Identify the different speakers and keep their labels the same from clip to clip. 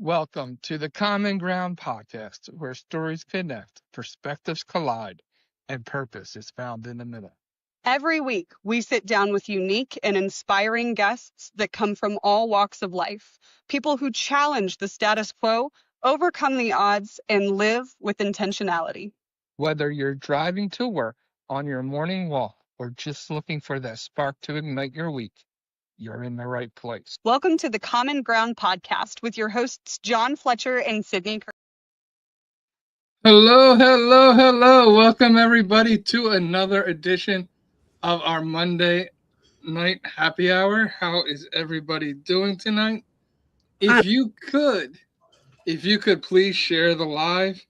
Speaker 1: Welcome to the Common Ground podcast, where stories connect, perspectives collide, and purpose is found in the middle.
Speaker 2: Every week, we sit down with unique and inspiring guests that come from all walks of life, people who challenge the status quo, overcome the odds, and live with intentionality.
Speaker 1: Whether you're driving to work, on your morning walk, or just looking for that spark to ignite your week, you're in the right place.
Speaker 2: Welcome to the Common Ground podcast with your hosts, John Fletcher and Sydney Kerr.
Speaker 1: Hello, hello, hello. Welcome, everybody, to another edition of our Monday night happy hour. How is everybody doing tonight? If you could please share the live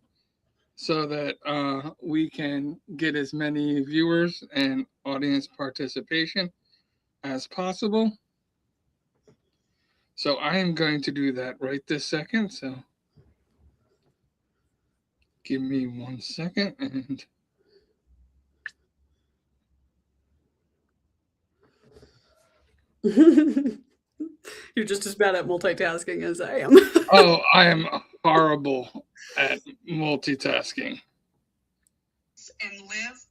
Speaker 1: so that we can get as many viewers and audience participation as possible. So I am going to do that right this second. So give me 1 second and
Speaker 3: You're just as bad at multitasking as I am.
Speaker 1: oh, I am horrible at multitasking.
Speaker 2: And live.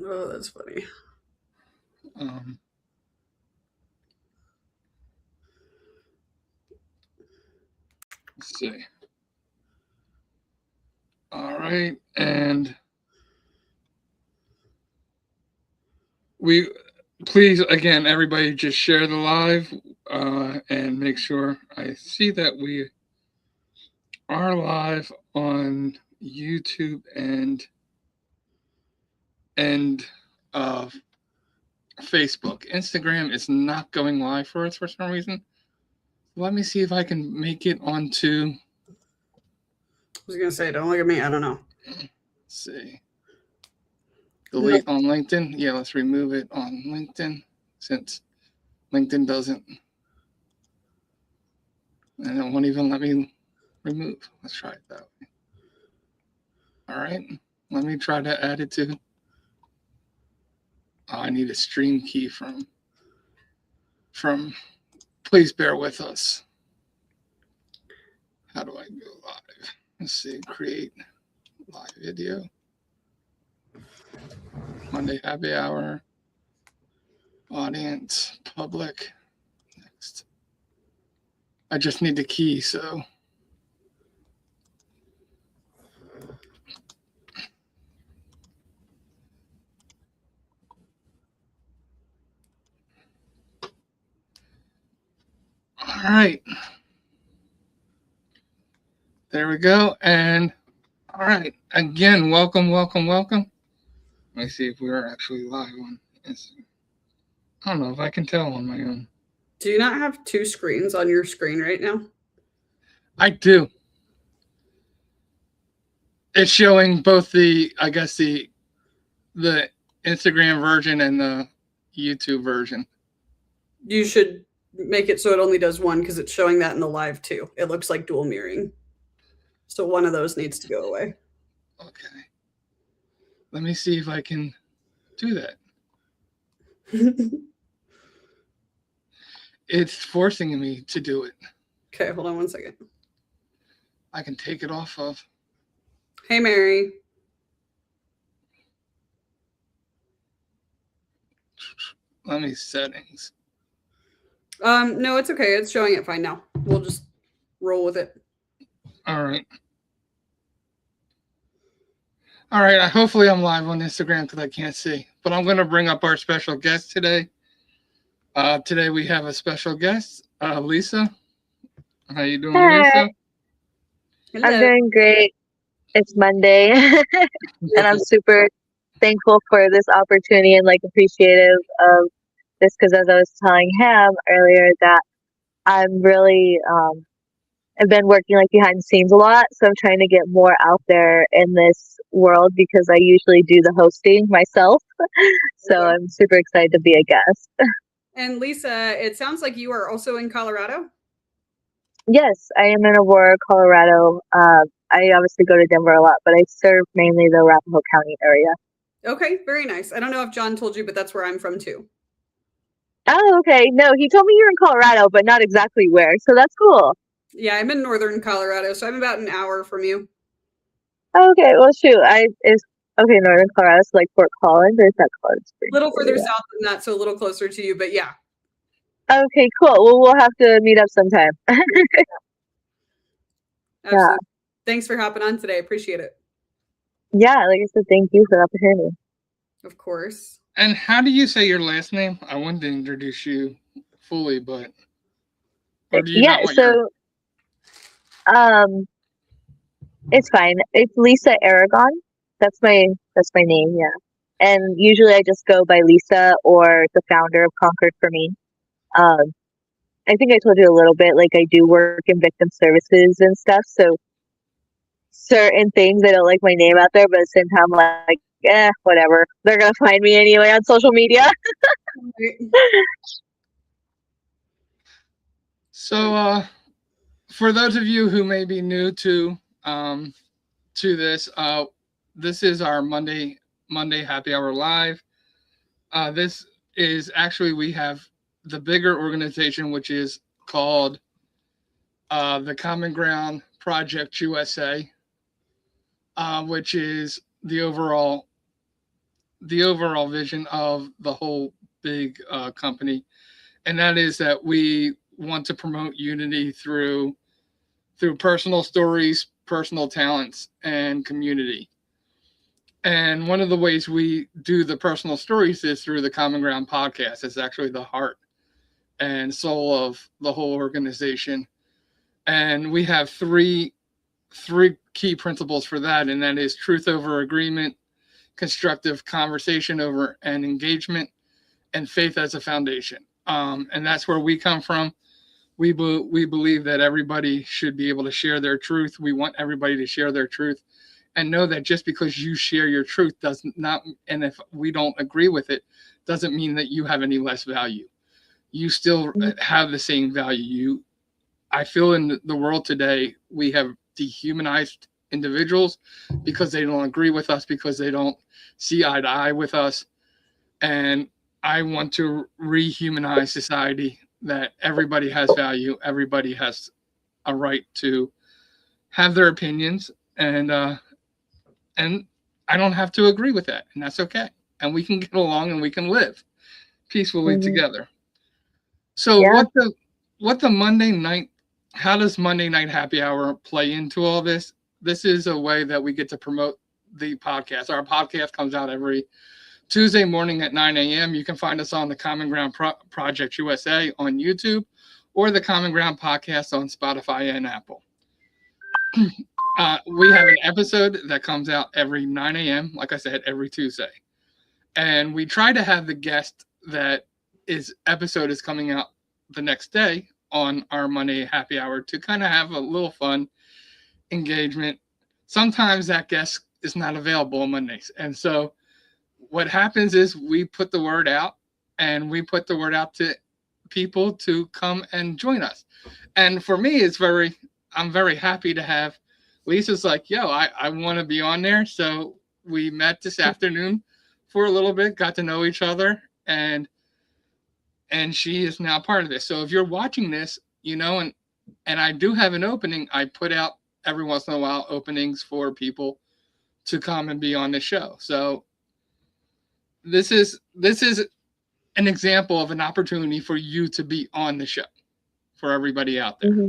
Speaker 3: Oh, that's funny.
Speaker 1: Let's see. All right, and we please again, everybody, just share the live and make sure I see that we are live on YouTube and Facebook. Instagram is not going live for us for some reason. Let me see if I can make it onto.
Speaker 3: I was gonna say, don't look at me. I don't know.
Speaker 1: Let's see. Delete on LinkedIn. Yeah, let's remove it on LinkedIn since LinkedIn doesn't. And it won't even let me remove. Let's try it that way. All right. Let me try to add it to. Oh, I need a stream key from. Please bear with us. How do I go live? Let's see. Create live video. Monday happy hour. Audience. Public. Next. I just need the key, so. All right. There we go. And all right. Again, welcome. Let me see if we are actually live on Instagram. I don't know if I can tell on my own.
Speaker 3: Do you not have two screens on your screen right now?
Speaker 1: I do. It's showing both the Instagram version and the YouTube version.
Speaker 3: You should make it so it only does one because it's showing that in the live too. It looks like dual mirroring. So one of those needs to go away.
Speaker 1: Okay. Let me see if I can do that. It's forcing me to do it.
Speaker 3: Okay, hold on 1 second.
Speaker 1: I can take it off of.
Speaker 3: Hey, Mary.
Speaker 1: Let me settings.
Speaker 3: No, it's okay. It's showing it fine now. We'll just roll with it.
Speaker 1: All right. Hopefully I'm live on Instagram because I can't see. But I'm going to bring up our special guest today. Today we have a special guest, Lisa. How you doing, Lisa?
Speaker 4: Hello. I'm doing great. It's Monday, and I'm super thankful for this opportunity and appreciative of this because as I was telling him earlier that I'm really I've been working behind the scenes a lot, so I'm trying to get more out there in this world because I usually do the hosting myself. So I'm super excited to be a guest.
Speaker 3: And Lisa, it sounds like you are also in Colorado?
Speaker 4: Yes, I am in Aurora, Colorado. I obviously go to Denver a lot, but I serve mainly the Arapahoe County area.
Speaker 3: Okay, very nice. I don't know if John told you, but that's where I'm from too.
Speaker 4: Oh, okay. No, he told me you're in Colorado, but not exactly where. So that's cool.
Speaker 3: Yeah, I'm in northern Colorado, so I'm about an hour from you.
Speaker 4: Okay, well, shoot, Northern Colorado, it's like Fort Collins, or is that Collins Springs?
Speaker 3: A little further south than that, so a little closer to you, but yeah.
Speaker 4: Okay, cool. Well, we'll have to meet up sometime.
Speaker 3: Absolutely. Yeah. Thanks for hopping on today. I appreciate it.
Speaker 4: Yeah, like I said, thank you for the opportunity.
Speaker 3: Of course.
Speaker 1: And how do you say your last name? I wanted to introduce you fully, but or do you not want
Speaker 4: it's fine. It's Lisa Aragon. That's my name, yeah. And usually I just go by Lisa or the founder of Concord for Me. I think I told you a little bit, like I do work in victim services and stuff, so certain things I don't like my name out there, but at the same time like, whatever. They're gonna find me anyway on social media.
Speaker 1: So for those of you who may be new to this, this is our Monday happy hour live. This is actually, we have the bigger organization, which is called the Common Ground Project USA, which is the overall vision of the whole big company, and that is that we want to promote unity through personal stories, personal talents, and community. And one of the ways we do the personal stories is through the Common Ground podcast. It's actually the heart and soul of the whole organization. And we have three key principles for that, and that is truth over agreement, constructive conversation over and engagement, and faith as a foundation. And that's where we come from. We believe that everybody should be able to share their truth. We want everybody to share their truth, and know that just because you share your truth does not, and if we don't agree with it, doesn't mean that you have any less value. You still have the same value. I feel in the world today, we have dehumanized individuals because they don't agree with us, because they don't see eye to eye with us. And I want to rehumanize society, that everybody has value, everybody has a right to have their opinions, and I don't have to agree with that, and that's okay. And we can get along and we can live peacefully together. So what the Monday night, how does Monday night happy hour play into all this? This is a way that we get to promote the podcast. Our podcast comes out every Tuesday morning at 9 a.m. You can find us on the Common Ground Project USA on YouTube, or the Common Ground podcast on Spotify and Apple. We have an episode that comes out every 9 a.m., like I said, every Tuesday. And we try to have the guest that episode is coming out the next day on our Monday happy hour to kind of have a little fun engagement. Sometimes that guest is not available on Mondays. And so what happens is we put the word out, and we put the word out to people to come and join us. And for me, I'm very happy to have Lisa's like, yo, I want to be on there. So we met this afternoon for a little bit, got to know each other, and she is now part of this. So if you're watching this, and I do have an opening, I put out every once in a while openings for people to come and be on the show. So this is an example of an opportunity for you to be on the show, for everybody out there.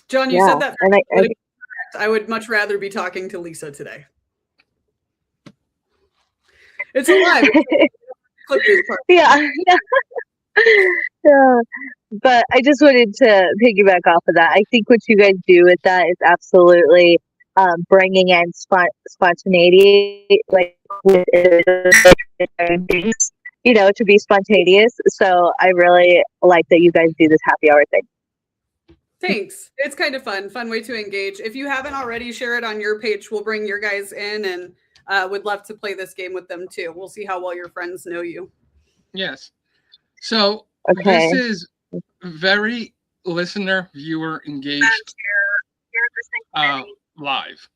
Speaker 3: John, you said that. And I would much rather be talking to Lisa today. It's alive. Clip this part.
Speaker 4: Yeah. But I just wanted to piggyback off of that. I think what you guys do with that is absolutely bringing in spontaneity, like to be spontaneous. So I really like that you guys do this happy hour thing.
Speaker 3: Thanks. It's kind of fun way to engage. If you haven't already, share it on your page. We'll bring your guys in, and would love to play this game with them too. We'll see how well your friends know you.
Speaker 1: Yes. So This is very listener viewer engaged live.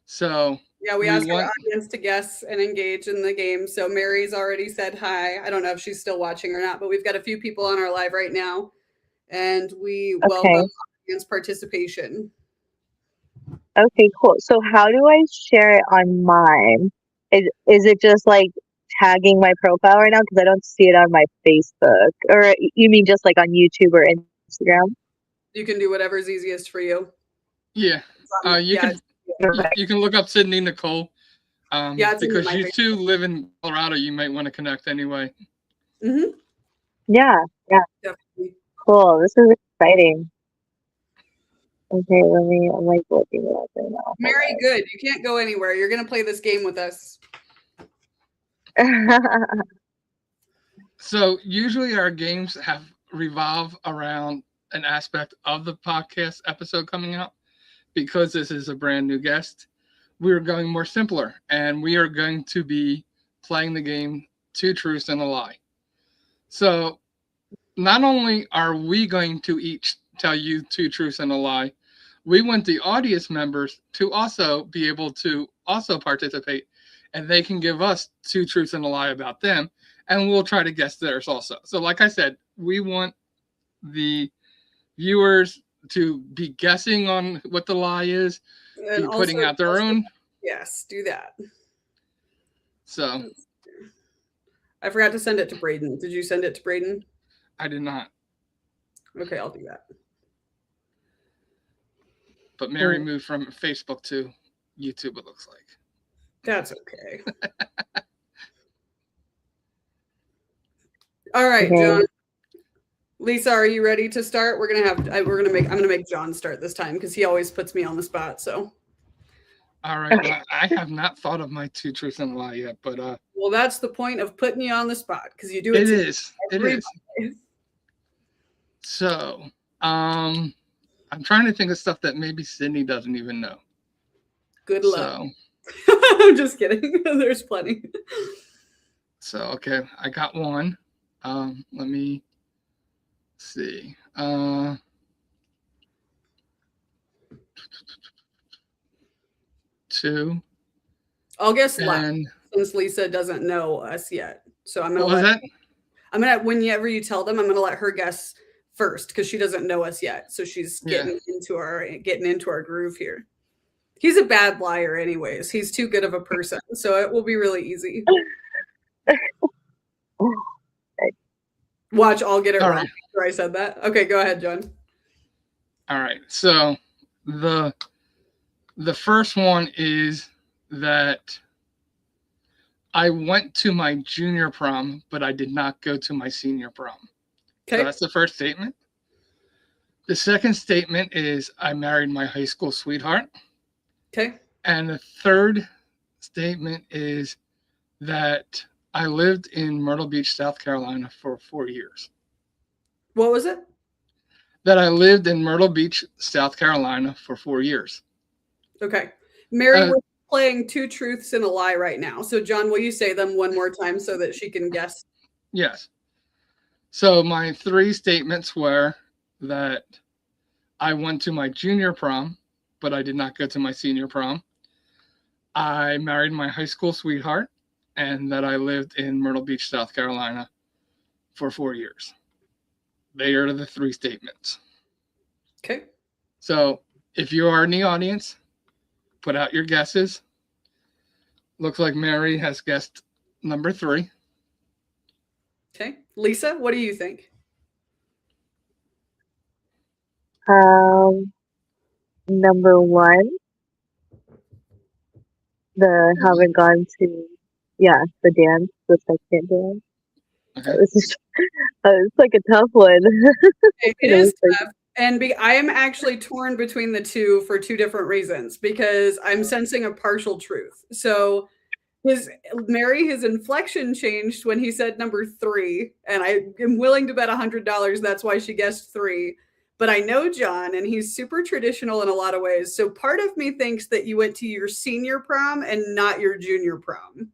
Speaker 1: So
Speaker 3: yeah, we asked our audience to guess and engage in the game. So Mary's already said hi. I don't know if she's still watching or not, but we've got a few people on our live right now. and we
Speaker 4: Okay.
Speaker 3: welcome audience participation.
Speaker 4: Okay, cool. So how do I share it on mine? Is it just like tagging my profile right now? Because I don't see it on my Facebook. Or you mean just like on YouTube or Instagram?
Speaker 3: You can do whatever's easiest for you.
Speaker 1: Yeah. You can look up Sydney Nicole.
Speaker 3: Yeah,
Speaker 1: because you two live in Colorado, you might want to connect anyway.
Speaker 3: Mm-hmm.
Speaker 4: Yeah.
Speaker 3: Definitely.
Speaker 4: Cool. This is exciting. Okay, I'm like looking it up right now.
Speaker 3: Mary, good. You can't go anywhere. You're gonna play this game with us.
Speaker 1: So usually our games revolve around an aspect of the podcast episode coming out. Because this is a brand new guest, we're going more simpler, and we are going to be playing the game Two Truths and a Lie. So not only are we going to each tell you two truths and a lie, we want the audience members to also be able to also participate, and they can give us two truths and a lie about them, and we'll try to guess theirs also. So like I said, we want the viewers to be guessing on what the lie is, and be putting out their own.
Speaker 3: Yes, do that.
Speaker 1: So
Speaker 3: I forgot to send it to Braden. Did you send it to Braden?
Speaker 1: I did not.
Speaker 3: Okay, I'll do that.
Speaker 1: But Mary moved from Facebook to YouTube, it looks like.
Speaker 3: That's okay. All right, okay. John. Lisa, are you ready to start? I'm gonna make John start this time because he always puts me on the spot. So.
Speaker 1: All right. Well, I have not thought of my two truths and a lie yet, but
Speaker 3: well, that's the point of putting you on the spot because you do it.
Speaker 1: It is. So, I'm trying to think of stuff that maybe Sydney doesn't even know.
Speaker 3: Good luck. So. I'm just kidding. There's plenty.
Speaker 1: So, okay, I got one. Let me see. Two.
Speaker 3: I'll guess last since Lisa doesn't know us yet. So I'm gonna whenever you tell them, I'm gonna let her guess first because she doesn't know us yet. So she's getting into our groove here. He's a bad liar anyways. He's too good of a person. So it will be really easy. Watch, I'll get it wrong after I said that. Okay, go ahead, John.
Speaker 1: All right. So the first one is that I went to my junior prom, but I did not go to my senior prom. Okay. So that's the first statement. The second statement is I married my high school sweetheart.
Speaker 3: Okay.
Speaker 1: And the third statement is that I lived in Myrtle Beach, South Carolina for 4 years.
Speaker 3: What was it?
Speaker 1: That I lived in Myrtle Beach, South Carolina for 4 years.
Speaker 3: Okay. Mary, we're playing two truths and a lie right now. So, John, will you say them one more time so that she can guess?
Speaker 1: Yes. So my three statements were that I went to my junior prom, but I did not go to my senior prom. I married my high school sweetheart, and that I lived in Myrtle Beach, South Carolina for 4 years. They are the three statements.
Speaker 3: Okay.
Speaker 1: So if you are in the audience, put out your guesses. Looks like Mary has guessed number 3.
Speaker 3: Okay. Lisa, what do you think?
Speaker 4: Number 1. Haven't gone to, the dance, the second dance.
Speaker 1: Okay.
Speaker 4: It's like a tough one.
Speaker 3: It is tough. And I am actually torn between the two for two different reasons because I'm sensing a partial truth. So his inflection changed when he said number 3, and I am willing to bet $100 that's why she guessed 3. But I know John, and he's super traditional in a lot of ways. So part of me thinks that you went to your senior prom and not your junior prom.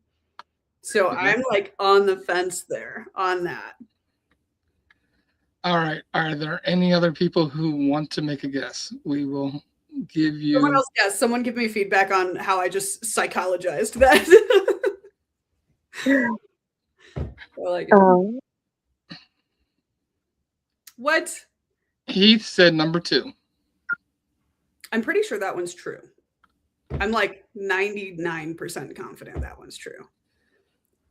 Speaker 3: So I'm like on the fence there on that.
Speaker 1: All right. Are there any other people who want to make a guess? We will give you.
Speaker 3: Someone else guess. Someone give me feedback on how I just psychologized that. I like it. What?
Speaker 1: Heath said number 2.
Speaker 3: I'm pretty sure that one's true. I'm like 99% confident that one's true.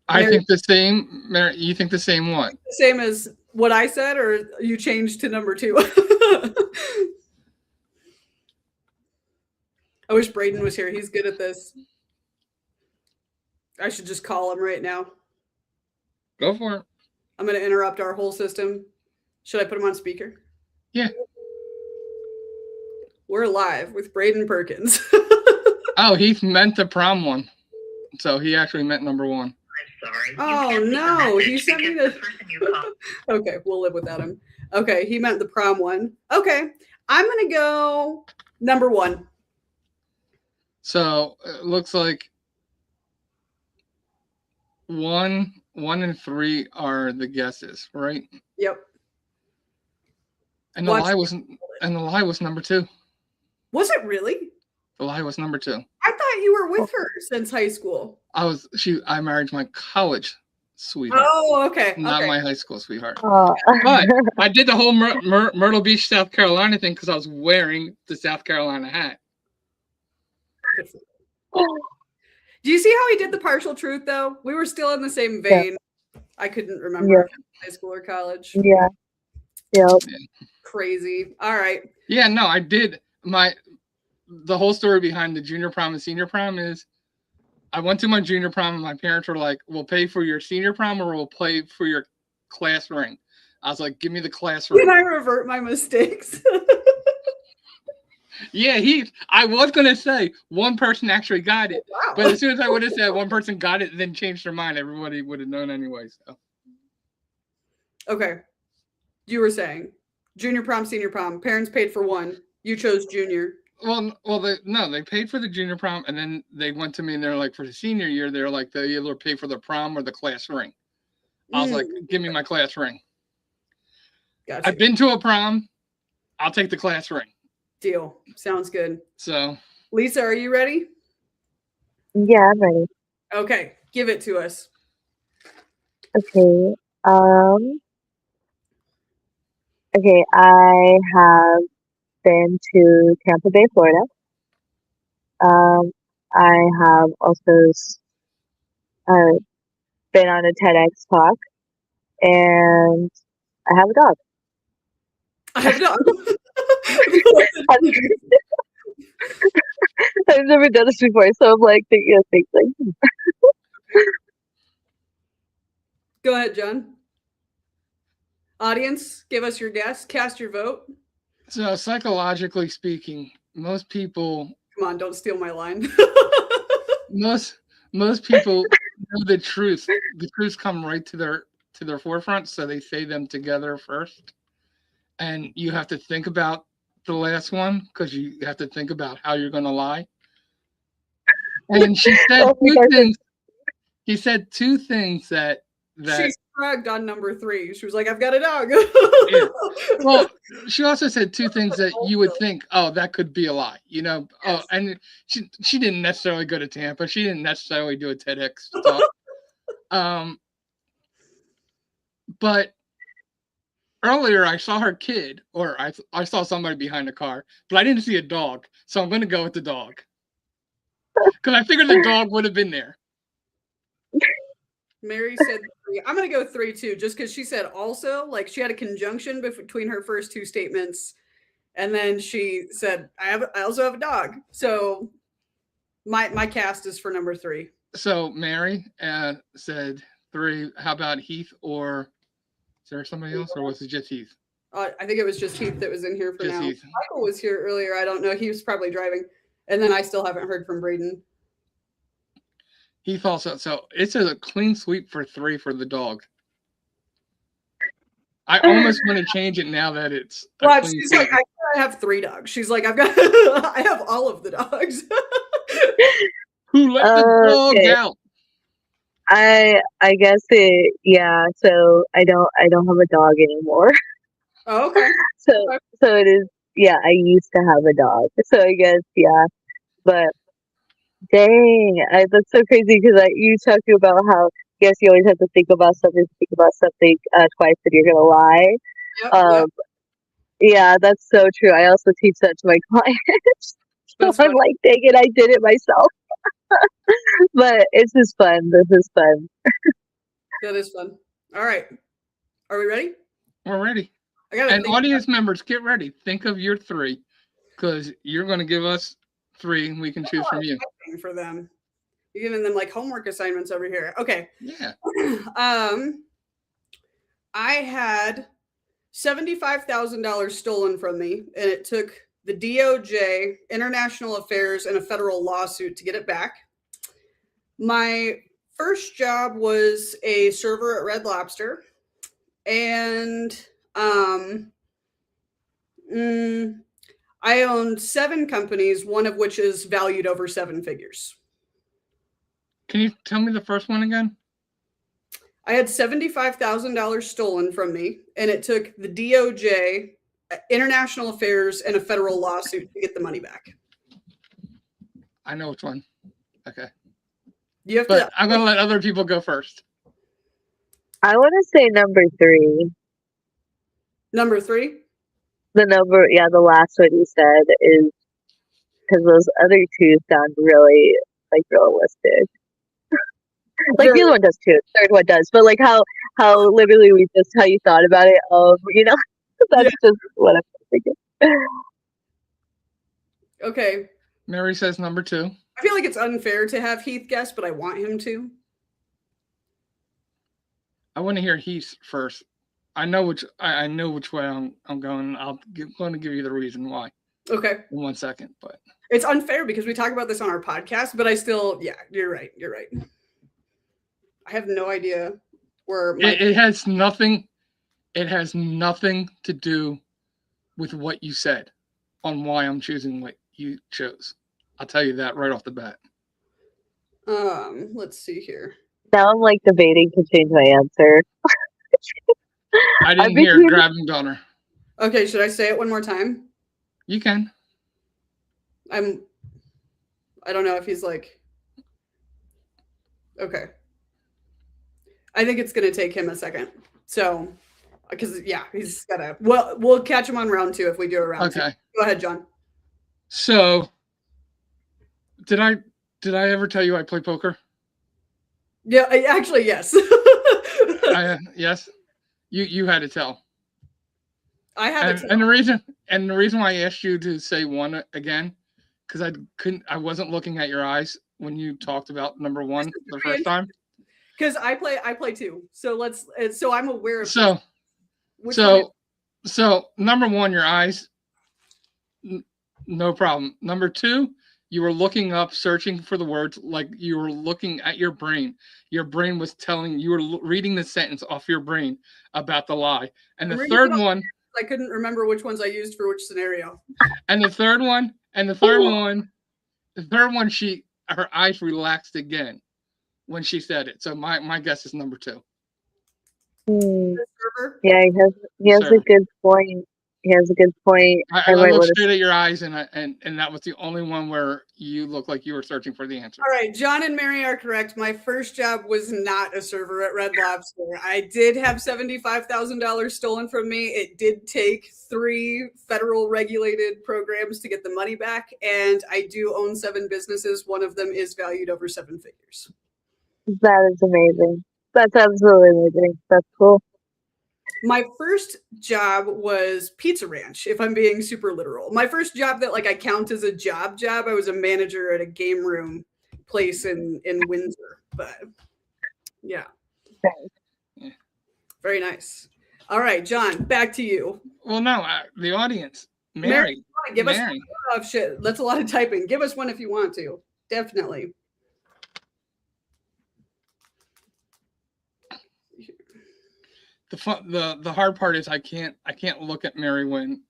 Speaker 1: I think the same. Mary, you think the same what?
Speaker 3: The same as what I said, or you changed to number 2? I wish Braden was here. He's good at this. I should just call him right now.
Speaker 1: Go for it.
Speaker 3: I'm going to interrupt our whole system. Should I put him on speaker?
Speaker 1: Yeah.
Speaker 3: We're live with Braden Perkins.
Speaker 1: Oh, Heath meant the prom one. So he actually meant number 1.
Speaker 5: I'm sorry.
Speaker 3: Oh, no. He sent me the person you called. Okay, we'll live without him. Okay, he meant the prom one. Okay, I'm going to go number 1.
Speaker 1: So it looks like 1 and 3 are the guesses, right?
Speaker 3: Yep.
Speaker 1: And the lie was number 2.
Speaker 3: Was it really?
Speaker 1: The lie was number 2.
Speaker 3: I thought you were with her since high school.
Speaker 1: I married my college sweetheart.
Speaker 3: Oh, okay.
Speaker 1: Not my high school sweetheart.
Speaker 4: Oh.
Speaker 1: But I did the whole Myrtle Beach, South Carolina thing because I was wearing the South Carolina hat.
Speaker 3: Do you see how he did the partial truth, though? We were still in the same vein. Yeah. I couldn't remember high school or college.
Speaker 4: Yeah. Yep.
Speaker 3: Crazy. All right.
Speaker 1: Yeah, no, I did. The whole story behind the junior prom and senior prom is I went to my junior prom and my parents were like, we'll pay for your senior prom or we'll pay for your class ring. I was like, give me the class ring.
Speaker 3: Can I revert my mistakes?
Speaker 1: Yeah, I was going to say one person actually got it. Wow. But as soon as I would have said one person got it, then changed their mind, everybody would have known anyway. So.
Speaker 3: Okay. You were saying junior prom, senior prom. Parents paid for one. You chose junior.
Speaker 1: Well, they paid for the junior prom, and then they went to me and they're like, for the senior year, they're like, they either pay for the prom or the class ring. I was like, give me my class ring. Gotcha. I've been to a prom. I'll take the class ring.
Speaker 3: Deal. Sounds good.
Speaker 1: So,
Speaker 3: Lisa, are you ready?
Speaker 4: Yeah, I'm ready.
Speaker 3: Okay, give it to us.
Speaker 4: Okay. Okay, I have been to Tampa Bay, Florida. I have also been on a TEDx talk, and I have a dog.
Speaker 3: I have a dog.
Speaker 4: I've never done this before, so I'm like thinking of things like.
Speaker 3: Go ahead, John. Audience, give us your guess. Cast your vote.
Speaker 1: So psychologically speaking, most people.
Speaker 3: Come on, don't steal my line.
Speaker 1: most people know the truth. The truths come right to their forefront, so they say them together first. And you have to think about the last one because you have to think about how you're going to lie. And she said two things. He said 2 things that
Speaker 3: she shrugged on number 3. She was like, "I've got a dog."
Speaker 1: Yeah. Well, she also said 2 things that you would think, oh, that could be a lie, you know. Yes. Oh, and she didn't necessarily go to Tampa. She didn't necessarily do a TEDx talk. But earlier I saw her kid, or I saw somebody behind the car, but I didn't see a dog, so I'm going to go with the dog because I figured the dog would have been there.
Speaker 3: Mary said 3. I'm going to go 3 too, just because she said also, like she had a conjunction between her first 2 statements. And then she said, I also have a dog. So my cast is for number 3.
Speaker 1: So Mary said 3. How about Heath, or is there somebody else, or was it just Heath?
Speaker 3: I think it was just Heath that was in here for
Speaker 1: just
Speaker 3: now.
Speaker 1: Heath.
Speaker 3: Michael was here earlier. I don't know. He was probably driving. And then I still haven't heard from Braden.
Speaker 1: Heath also. So it's a clean sweep for 3 for the dog. I almost want to change it now that it's.
Speaker 3: Well, she's like, I have 3 dogs. She's like, I have all of the dogs.
Speaker 1: Who let the dog out?
Speaker 4: I guess so I don't have a dog anymore.
Speaker 3: Oh, okay.
Speaker 4: So it is, I used to have a dog. So I guess, but dang, that's so crazy because you talked about how, yes, you always have to think about something twice that you're going to lie.
Speaker 3: Yep.
Speaker 4: Yeah, that's so true. I also teach that to my clients. So I'm like, dang it, I did it myself. But this is fun. This is fun.
Speaker 3: That is fun. All right. Are we ready?
Speaker 1: We're ready. And audience members, get ready. Think of your 3, because you're going to give us 3, and we can choose from you.
Speaker 3: For them, you're giving them like homework assignments over here. Okay.
Speaker 1: Yeah.
Speaker 3: I had $75,000 stolen from me, and it took the DOJ, International Affairs, and a federal lawsuit to get it back. My first job was a server at Red Lobster, and I owned 7 companies, one of which is valued over 7 figures.
Speaker 1: Can you tell me the first one again?
Speaker 3: I had $75,000 stolen from me, and it took the DOJ, International Affairs, and a federal lawsuit to get the money back.
Speaker 1: I know which one. Okay.
Speaker 3: But
Speaker 1: I'm going to let other people go first.
Speaker 4: I want to say number 3.
Speaker 3: Number 3?
Speaker 4: The last one you said is because those other 2 sound really like realistic. Like the other one does too. The third one does, but like how literally how you thought about it. That's just what I'm thinking.
Speaker 3: Okay.
Speaker 1: Mary says number 2.
Speaker 3: I feel like it's unfair to have Heath guess, but I want him to.
Speaker 1: I want to hear Heath first. I know which way I'm going. Going to give you the reason why.
Speaker 3: Okay.
Speaker 1: In 1 second, but
Speaker 3: it's unfair because we talk about this on our podcast, but I still, you're right. You're right. I have no idea where
Speaker 1: it has nothing. It has nothing to do with what you said on why I'm choosing what you chose. I'll tell you that right off the bat.
Speaker 3: Let's see here.
Speaker 4: Now I'm like debating to change my answer.
Speaker 1: I didn't hear grabbing Donner.
Speaker 3: Okay, should I say it one more time?
Speaker 1: You can.
Speaker 3: I don't know if he's like. Okay. I think it's gonna take him a second. So, because he's gotta. Well, we'll catch him on round 2 if we do a round 2. Go ahead, John.
Speaker 1: So, did I ever tell you I play poker?
Speaker 3: Yeah, actually, yes.
Speaker 1: Yes, you had to tell.
Speaker 3: I had to tell.
Speaker 1: And the reason why I asked you to say 1 again, because I wasn't looking at your eyes when you talked about number 1 the first time.
Speaker 3: Because I play 2, so I'm aware of.
Speaker 1: So number 1, your eyes, no problem. Number 2, you were looking up, searching for the words, like you were looking at your brain. Your brain was telling you were reading the sentence off your brain about the lie. And the third one,
Speaker 3: I couldn't remember which ones I used for which scenario.
Speaker 1: And the third one, her eyes relaxed again when she said it. So my guess is number 2.
Speaker 4: Yeah, he has a good point. He has a good point.
Speaker 1: I looked straight at your eyes, and that was the only one where you looked like you were searching for the answer.
Speaker 3: All right, John and Mary are correct. My first job was not a server at Red Lobster. I did have $75,000 stolen from me. It did take 3 federal regulated programs to get the money back, and I do own 7 businesses. One of them is valued over 7 figures.
Speaker 4: That is amazing. That's absolutely amazing. That's cool.
Speaker 3: My first job was Pizza Ranch, if I'm being super literal. My first job that I count as a job, I was a manager at a game room place in Windsor. But yeah.
Speaker 1: Yeah.
Speaker 3: Very nice. All right, John, back to you.
Speaker 1: Well, no, the audience. Mary.
Speaker 3: Give us shit. That's a lot of typing. Give us one if you want to. Definitely.
Speaker 1: The hard part is I can't look at Mary when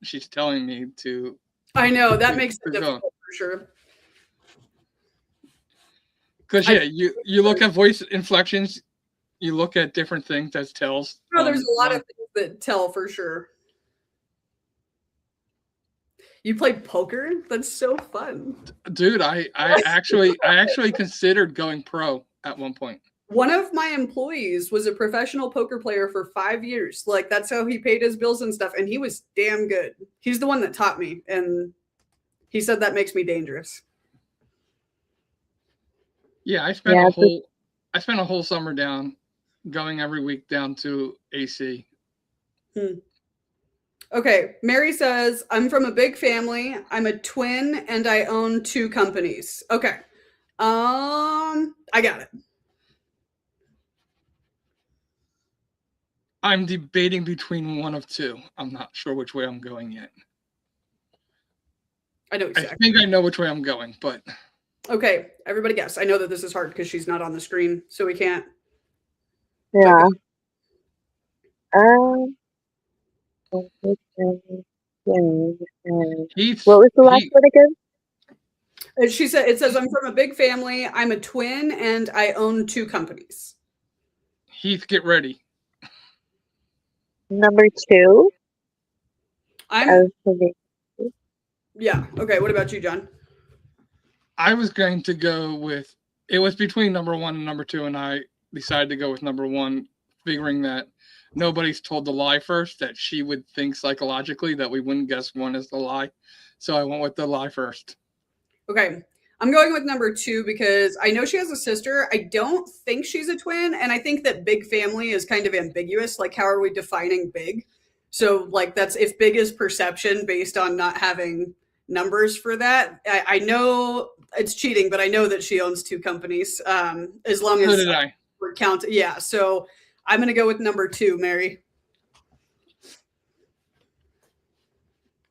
Speaker 1: she's telling me to.
Speaker 3: I know that makes it difficult for sure.
Speaker 1: Because you look at voice inflections, you look at different things that tells.
Speaker 3: No, there's a lot of things that tell for sure. You play poker? That's so fun,
Speaker 1: dude. I actually considered going pro at one point.
Speaker 3: One of my employees was a professional poker player for 5 years. Like, that's how he paid his bills and stuff. And he was damn good. He's the one that taught me. And he said that makes me dangerous.
Speaker 1: Yeah, I spent a whole summer down, going every week down to AC.
Speaker 3: Okay, Mary says, I'm from a big family. I'm a twin and I own 2 companies. Okay. I got it.
Speaker 1: I'm debating between one of 2. I'm not sure which way I'm going yet.
Speaker 3: I know exactly.
Speaker 1: I think I know which way I'm going, but...
Speaker 3: Okay, everybody guess. I know that this is hard because she's not on the screen, so we can't.
Speaker 4: Yeah. What was the last one again?
Speaker 3: She said, it says, I'm from a big family. I'm a twin and I own 2 companies.
Speaker 1: Heath, get ready.
Speaker 4: Number 2.
Speaker 3: Yeah. Okay. What about you, John?
Speaker 1: I was going to go with, it was between number 1 and number 2, and I decided to go with number 1, figuring that nobody's told the lie first, that she would think psychologically that we wouldn't guess one is the lie. So I went with the lie first.
Speaker 3: Okay. I'm going with number 2 because I know she has a sister. I don't think she's a twin. And I think that big family is kind of ambiguous. Like, how are we defining big? So, like, that's if big is perception based on not having numbers for that. I know it's cheating, but I know that she owns 2 companies. As long as we're counting. Yeah. So I'm going to go with number 2, Mary.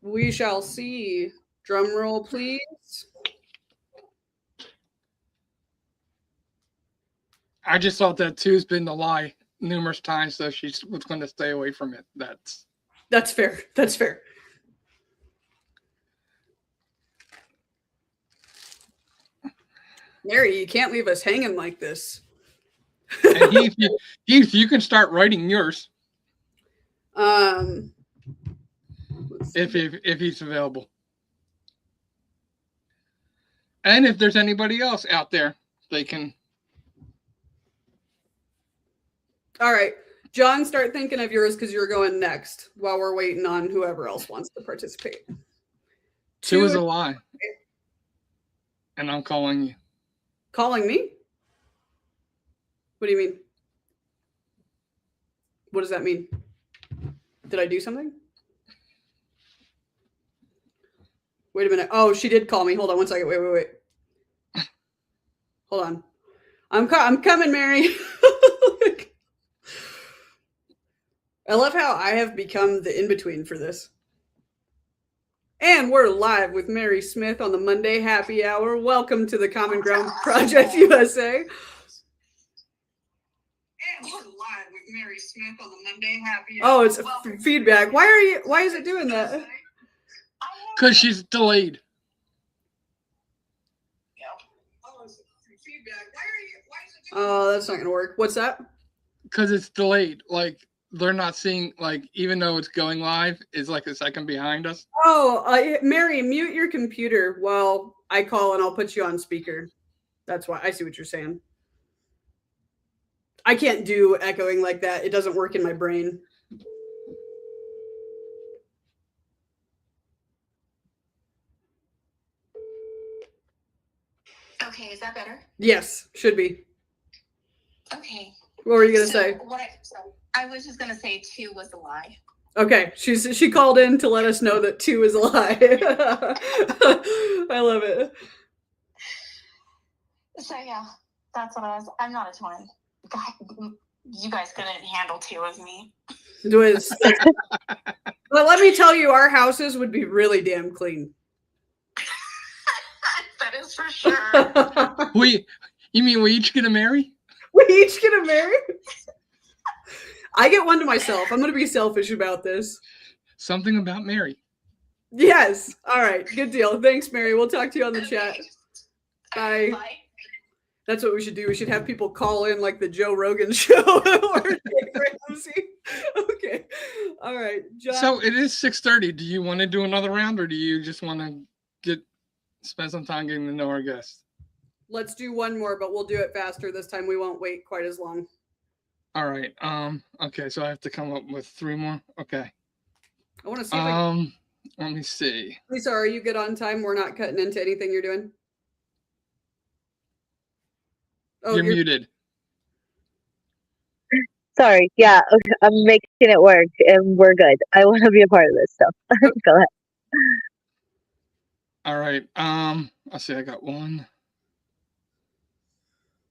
Speaker 3: We shall see. Drum roll, please.
Speaker 1: I just thought that 2's been the lie numerous times, so she was going to stay away from it. That's
Speaker 3: fair. That's fair. Mary, you can't leave us hanging like this.
Speaker 1: And Heath, you can start writing yours. If he's available. And if there's anybody else out there, they can.
Speaker 3: All right. John, start thinking of yours because you're going next while we're waiting on whoever else wants to participate.
Speaker 1: 2 is a lie. And I'm calling you.
Speaker 3: Calling me? What do you mean? What does that mean? Did I do something? Wait a minute. Oh, she did call me. Hold on one second. Wait. Hold on. I'm coming, Mary. I love how I have become the in-between for this. And we're live with Mary Smith on the Monday Happy Hour. Welcome to the Common Ground Project USA. And we're live with Mary Smith on the Monday Happy Hour. Oh, it's feedback. Why is it doing that?
Speaker 1: Because she's delayed.
Speaker 3: Oh, that's not going to work. What's that?
Speaker 1: Because it's delayed. Like, they're not seeing, like, even though it's going live, it's like a second behind us.
Speaker 3: Oh, Mary, mute your computer while I call and I'll put you on speaker. That's why. I see what you're saying. I can't do echoing like that. It doesn't work in my brain.
Speaker 5: Okay, is that better?
Speaker 3: Yes, should be.
Speaker 5: Okay.
Speaker 3: What were you going to say?
Speaker 5: I was just going to say 2 was a lie.
Speaker 3: Okay, she called in to let us know that 2 is a lie. I love it.
Speaker 5: So yeah, that's what I was. I'm not a twin. God, you guys couldn't handle 2 of me.
Speaker 3: But let me tell you, our houses would be really damn clean.
Speaker 5: That is for sure.
Speaker 1: You mean we each get a Mary?
Speaker 3: We each get a Mary? I get one to myself. I'm going to be selfish about this.
Speaker 1: Something about Mary.
Speaker 3: Yes. All right. Good deal. Thanks, Mary. We'll talk to you on the chat. Bye. Bye. That's what we should do. We should have people call in like the Joe Rogan show. Okay. All right.
Speaker 1: John. So it is 6:30. Do you want to do another round, or do you just want to spend some time getting to know our guests?
Speaker 3: Let's do one more, but we'll do it faster this time. We won't wait quite as long.
Speaker 1: All right. Okay, so I have to come up with 3 more. Okay.
Speaker 3: I want to see if
Speaker 1: let me see.
Speaker 3: Lisa, are you good on time? We're not cutting into anything you're doing.
Speaker 4: Oh,
Speaker 1: you're muted.
Speaker 4: Sorry. Yeah, okay, I'm making it work, and we're good. I want to be a part of this stuff. Okay. Go ahead.
Speaker 1: All right. I'll see. I got one.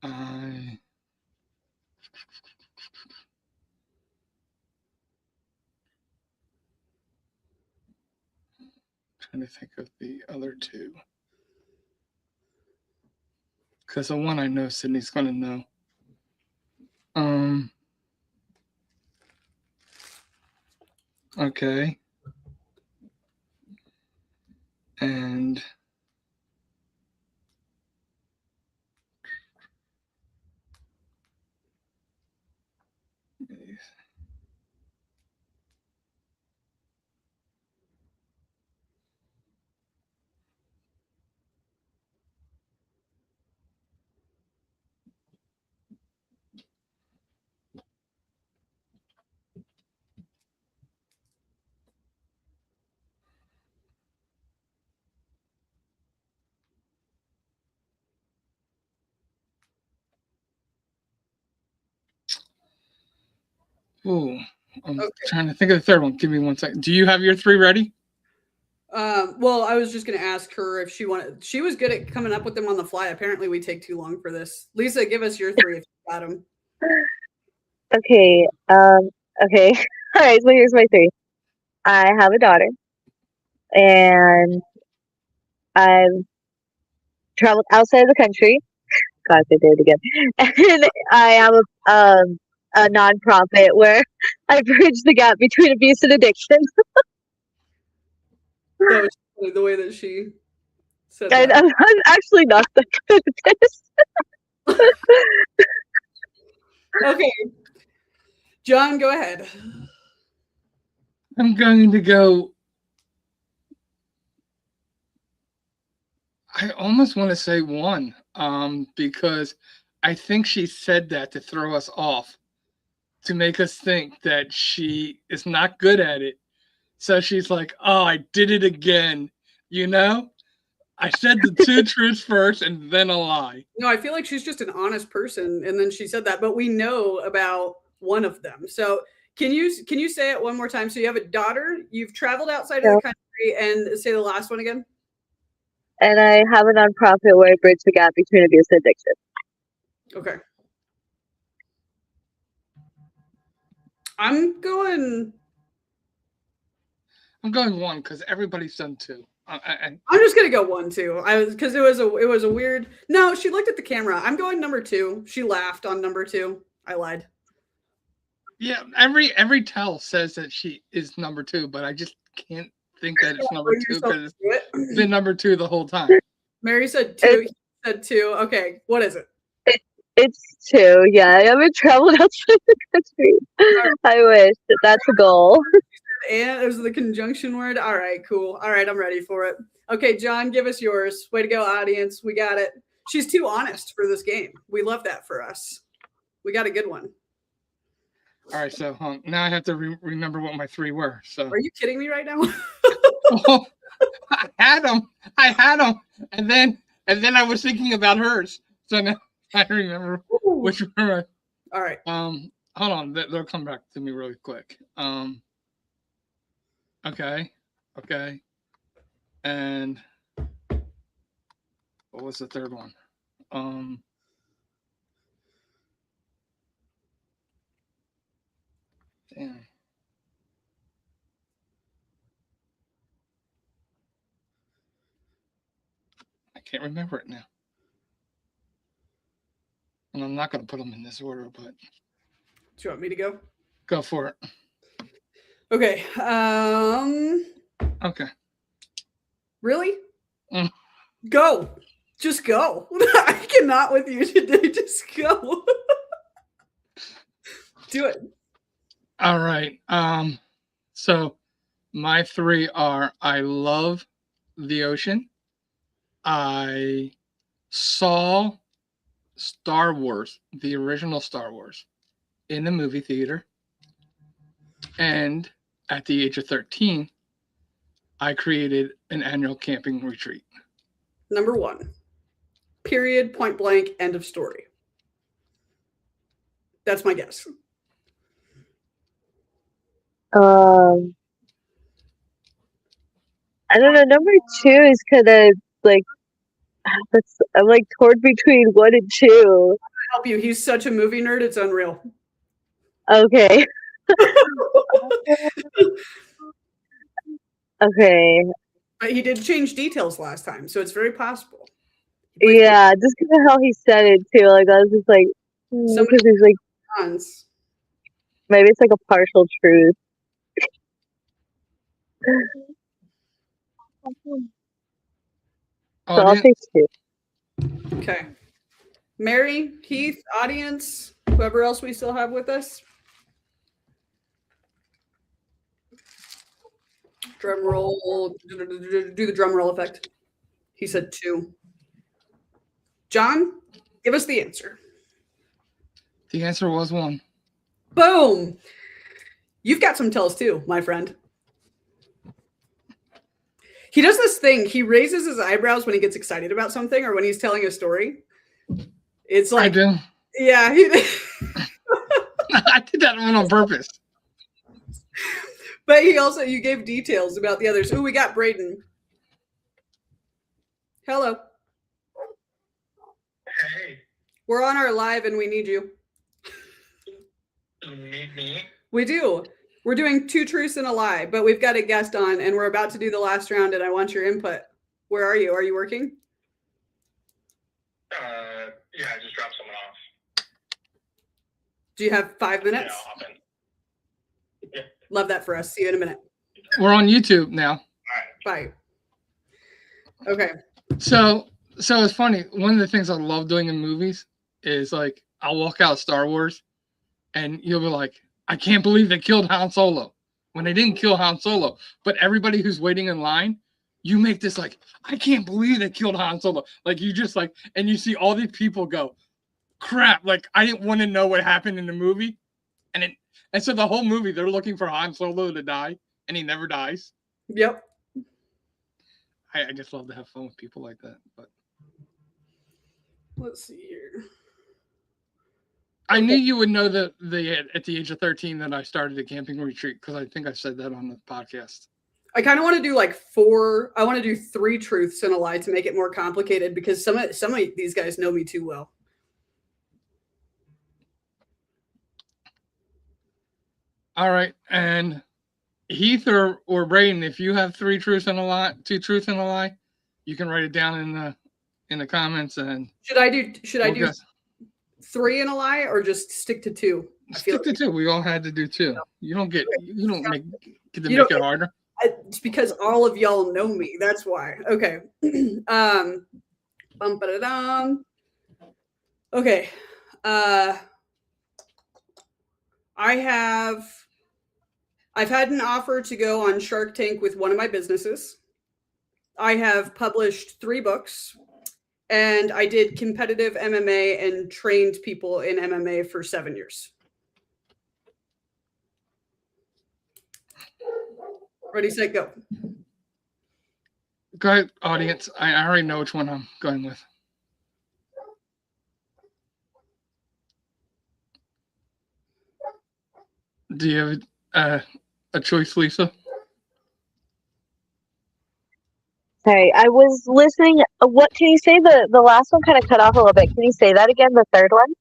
Speaker 1: Trying to think of the other 2. Because the one I know, Sydney's going to know. Okay. And I'm trying to think of the third one. Give me 1 second. Do you have your 3 ready?
Speaker 3: Well, I was just going to ask her if she wanted. She was good at coming up with them on the fly. Apparently, we take too long for this. Lisa, give us your 3 if you got them.
Speaker 4: Okay. Okay. All right. So here's my 3. I have a daughter, and I've traveled outside of the country. God, I did it again. And I have a nonprofit where I bridge the gap between abuse and addiction.
Speaker 3: That was funny, the way that she said that.
Speaker 4: I'm actually not that good at this.
Speaker 3: Okay. John, go ahead.
Speaker 1: I'm going to go. I almost want to say 1, because I think she said that to throw us off, to make us think that she is not good at it. So she's like, "Oh, I did it again." You know? I said the 2 truths first and then a lie.
Speaker 3: No, I feel like she's just an honest person, and then she said that, but we know about one of them. So can you say it one more time? So you have a daughter, you've traveled outside of the country, and say the last one again.
Speaker 4: And I have a nonprofit where I bridge the gap between abuse and addiction.
Speaker 3: Okay. I'm going
Speaker 1: 1 because everybody's done 2.
Speaker 3: I'm just gonna go 1 too. Because it was a weird. No, she looked at the camera. I'm going number 2. She laughed on number 2. I lied.
Speaker 1: Yeah, every tell says that she is number 2, but I just can't think that it's number 2 because it's been number 2 the whole time.
Speaker 3: Mary said 2. He said 2. Okay, what is it?
Speaker 4: It's 2. Yeah, I haven't traveled outside the country. I wish that's a goal.
Speaker 3: And it was the conjunction word. All right, cool. All right, I'm ready for it. Okay, John, give us yours. Way to go, audience. We got it. She's too honest for this game. We love that for us. We got a good one.
Speaker 1: All right, so now I have to remember what my 3 were. So
Speaker 3: are you kidding me right now?
Speaker 1: Oh, I had them, and then I was thinking about hers. So now I remember which one.
Speaker 3: All right.
Speaker 1: Hold on, they'll come back to me really quick. Okay, and what was the third one? Damn. I can't remember it now. And I'm not going to put them in this order, but.
Speaker 3: Do you want me to go?
Speaker 1: Go for it.
Speaker 3: Okay.
Speaker 1: Okay.
Speaker 3: Really? Go. Just go. I cannot with you today. Just go. Do it.
Speaker 1: All right. So my 3 are: I love the ocean, I saw Star Wars, the original Star Wars, in the movie theater. And at the age of 13, I created an annual camping retreat.
Speaker 3: Number 1. Period, point blank, end of story. That's my guess.
Speaker 4: I don't know. Number 2 is kind of like, I'm like torn between 1 and 2.
Speaker 3: I'll help you. He's such a movie nerd. It's unreal.
Speaker 4: Okay. Okay.
Speaker 3: But he did change details last time, so it's very possible.
Speaker 4: Yeah, just because of how he said it too. Like I was just like, because he's like, maybe it's like a partial truth. So I'll take 2.
Speaker 3: Okay. Mary, Heath, audience, whoever else we still have with us. Drum roll. Do the drum roll effect. He said 2. John, give us the answer.
Speaker 1: The answer was 1.
Speaker 3: Boom. You've got some tells too, my friend. He does this thing. He raises his eyebrows when he gets excited about something or when he's telling a story. It's like,
Speaker 1: I do.
Speaker 3: Yeah.
Speaker 1: I did that on purpose.
Speaker 3: But you gave details about the others. Ooh, we got Braden. Hello.
Speaker 6: Hey.
Speaker 3: We're on our live and we need you.
Speaker 6: You need me?
Speaker 3: We do. We're doing 2 truths and a lie, but we've got a guest on and we're about to do the last round and I want your input. Where are you? Are you working?
Speaker 6: Yeah, I just dropped someone off.
Speaker 3: Do you have 5 minutes?
Speaker 6: Yeah, I'll hop in. Yeah.
Speaker 3: Love that for us. See you in a minute.
Speaker 1: We're on YouTube now.
Speaker 6: All
Speaker 3: right. Bye. Okay.
Speaker 1: So it's funny. One of the things I love doing in movies is like I'll walk out Star Wars and you'll be like, I can't believe they killed Han Solo. When they didn't kill Han Solo. But everybody who's waiting in line, you make this like, I can't believe they killed Han Solo. Like you just like, and you see all these people go, crap, like I didn't want to know what happened in the movie. And so the whole movie, they're looking for Han Solo to die, and he never dies.
Speaker 3: Yep.
Speaker 1: I just love to have fun with people like that. But
Speaker 3: let's see here.
Speaker 1: I knew you would know that at the age of 13 that I started a camping retreat because I think I said that on the podcast.
Speaker 3: I kind of want to do like 4. I want to do 3 truths and a lie to make it more complicated because some of these guys know me too well.
Speaker 1: All right, and Heath or Braden, if you have 3 truths and a lie, 2 truths and a lie, you can write it down in the comments. And
Speaker 3: should I do 3 and a lie or just stick to 2?
Speaker 1: Stick to 2. We all had to do 2. You don't get to make it harder.
Speaker 3: It's because all of y'all know me. That's why. Okay. Okay. I've had an offer to go on Shark Tank with one of my businesses. I have published 3 books, and I did competitive MMA and trained people in MMA for 7 years. Ready, set, go.
Speaker 1: Go ahead, audience. I already know which one I'm going with. Do you have a choice, Lisa?
Speaker 4: Sorry, I was listening. What can you say? The last one kind of cut off a little bit. Can you say that again? The third one?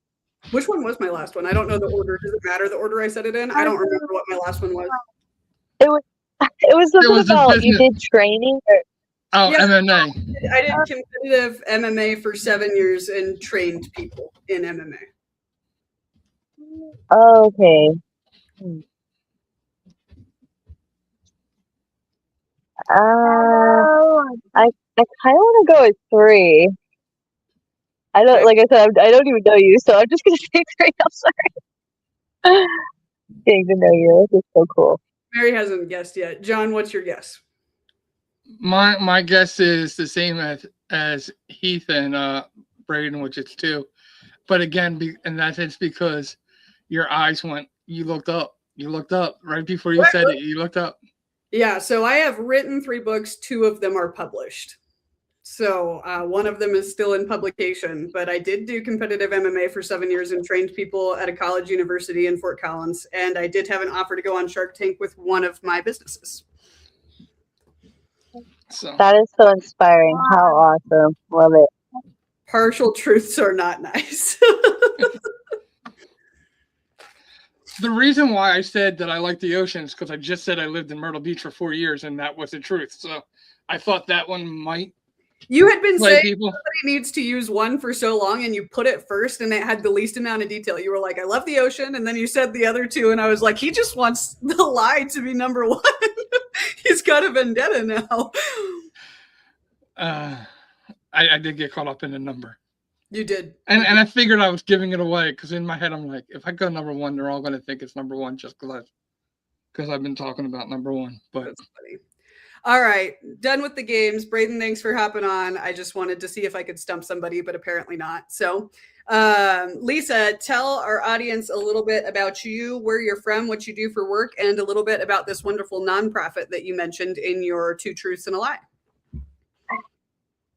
Speaker 3: Which one was my last one? I don't know the order. Does it matter the order I said it in? I don't remember what my last one was.
Speaker 4: It was something about you did training.
Speaker 1: MMA.
Speaker 3: I did competitive MMA for 7 years and trained people in MMA.
Speaker 4: Oh, okay. I kind of want to go with 3. I don't, like I said, I don't even know you, so I'm just gonna say 3. I'm sorry. Getting to know you, this is so cool.
Speaker 3: Mary hasn't guessed yet. John, what's your guess?
Speaker 1: My guess is the same as Heath and Braden, which it's two. But again, and that's because your eyes went. You looked up. You looked up right before you said it. You looked up.
Speaker 3: Yeah. So I have written 3 books. 2 of them are published. So one of them is still in publication, but I did do competitive MMA for 7 years and trained people at a college university in Fort Collins. And I did have an offer to go on Shark Tank with one of my businesses.
Speaker 1: So
Speaker 4: that is so inspiring. How awesome. Love it.
Speaker 3: Partial truths are not nice.
Speaker 1: the reason why I said that I like the ocean is because I just said I lived in Myrtle Beach for 4 years, and that was the truth. So I thought that one might.
Speaker 3: You had been saying
Speaker 1: people.
Speaker 3: somebody needs to use one for so long, and you put it first, and it had the least amount of detail. You were like, I love the ocean, and then you said the other 2, and I was like, he just wants the lie to be number 1. He's got a vendetta now.
Speaker 1: I did get caught up in the number.
Speaker 3: You did.
Speaker 1: And I figured I was giving it away because in my head I'm like, if I go number 1, they're all going to think it's number 1 just because I've been talking about number 1. But
Speaker 3: that's funny. All right, done with the games. Braden, thanks for hopping on. I just wanted to see if I could stump somebody, but apparently not. So, Lisa, tell our audience a little bit about you, where you're from, what you do for work, and a little bit about this wonderful nonprofit that you mentioned in your 2 Truths and a Lie.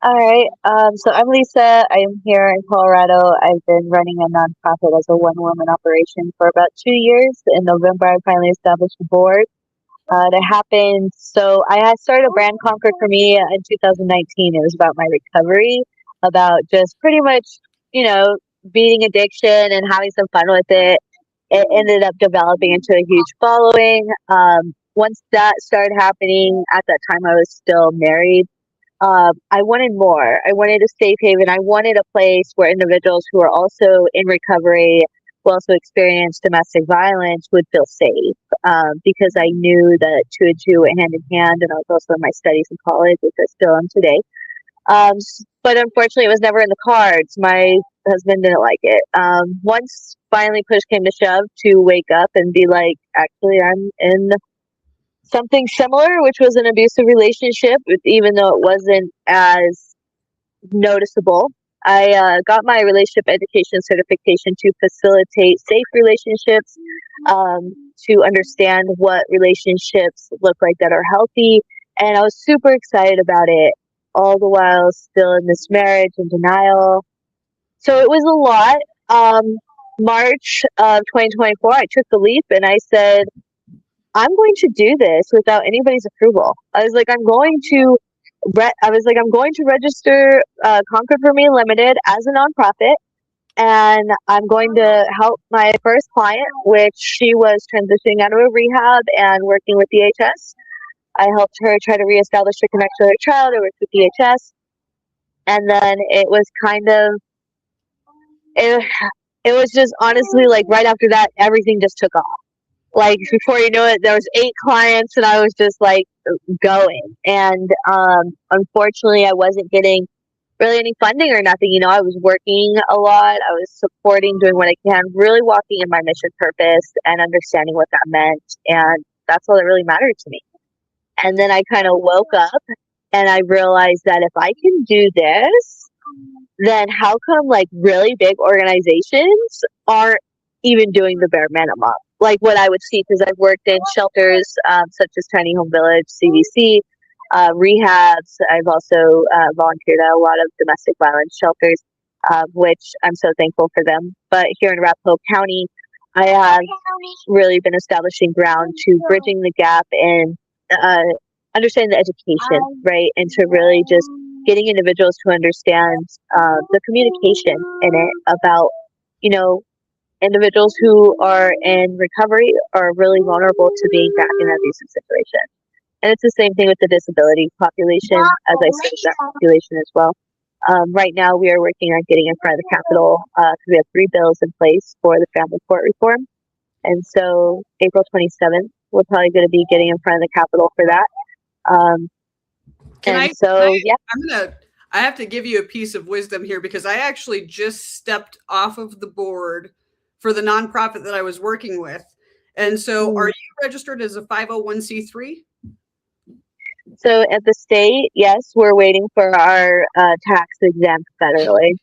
Speaker 4: All right. So I'm Lisa. I'm here in Colorado. I've been running a nonprofit as a one-woman operation for about 2 years. In November, I finally established a board. That happened. So I had started a brand Conquered for me in 2019. It was about my recovery, about just pretty much, beating addiction and having some fun with it. It ended up developing into a huge following. Once that started happening, at that time I was still married. I wanted more. I wanted a safe haven. I wanted a place where individuals who are also in recovery, who also experience domestic violence, would feel safe. Because I knew that 2 and 2 went hand in hand, and I was also in my studies in college, which I still am today. But unfortunately, it was never in the cards. My husband didn't like it. Once finally push came to shove to wake up and be like, actually, I'm in something similar, which was an abusive relationship, even though it wasn't as noticeable. I got my relationship education certification to facilitate safe relationships, to understand what relationships look like that are healthy. And I was super excited about it, all the while still in this marriage and denial. So it was a lot. March of 2024, I took the leap and I said, I'm going to do this without anybody's approval. I was like, I'm going to register Conquered for Me Limited as a nonprofit, and I'm going to help my first client, which she was transitioning out of a rehab and working with DHS. I helped her try to reestablish her connection with her child. I worked with DHS, and then it was it was just honestly like right after that, everything just took off. Like before you know it, there was 8 clients and I was just like going. And unfortunately, I wasn't getting really any funding or nothing. I was working a lot. I was supporting, doing what I can, really walking in my mission purpose and understanding what that meant. And that's all that really mattered to me. And then I kind of woke up and I realized that if I can do this, then how come like really big organizations aren't even doing the bare minimum? Like what I would see, because I've worked in shelters such as Tiny Home Village, CVC, rehabs. I've also volunteered at a lot of domestic violence shelters, which I'm so thankful for them. But here in Arapahoe County, I have really been establishing ground to bridging the gap in understanding the education, right? And to really just getting individuals to understand the communication in it about, individuals who are in recovery are really vulnerable to being back in an abusive situation. And it's the same thing with the disability population, as I said, that population as well. Right now, we are working on getting in front of the Capitol because we have 3 bills in place for the family court reform. And so April 27th, we're probably going to be getting in front of the Capitol for that.
Speaker 3: I have to give you a piece of wisdom here because I actually just stepped off of the board for the nonprofit that I was working with. And so are you registered as a 501c3?
Speaker 4: So at the state, yes, we're waiting for our tax exempt federally.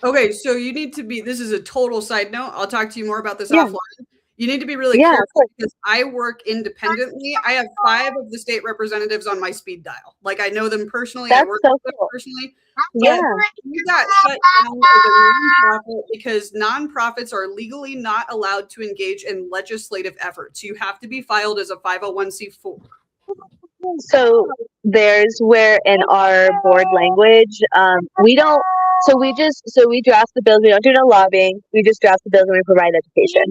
Speaker 3: Okay, so you need to be, this is a total side note. I'll talk to you more about this
Speaker 4: Yeah.
Speaker 3: offline. You need to be really
Speaker 4: Yeah, of
Speaker 3: careful
Speaker 4: course.
Speaker 3: because I work independently. I have 5 of the state representatives on my speed dial. Like I know them personally. I
Speaker 4: That's
Speaker 3: work
Speaker 4: so
Speaker 3: with them
Speaker 4: cool.
Speaker 3: personally.
Speaker 4: Yeah.
Speaker 3: But we got shut down as a nonprofit because nonprofits are legally not allowed to engage in legislative efforts. You have to be filed as a 501c4.
Speaker 4: So there's where in our board language, we don't. So we draft the bills. We don't do no lobbying. We just draft the bills and we provide education.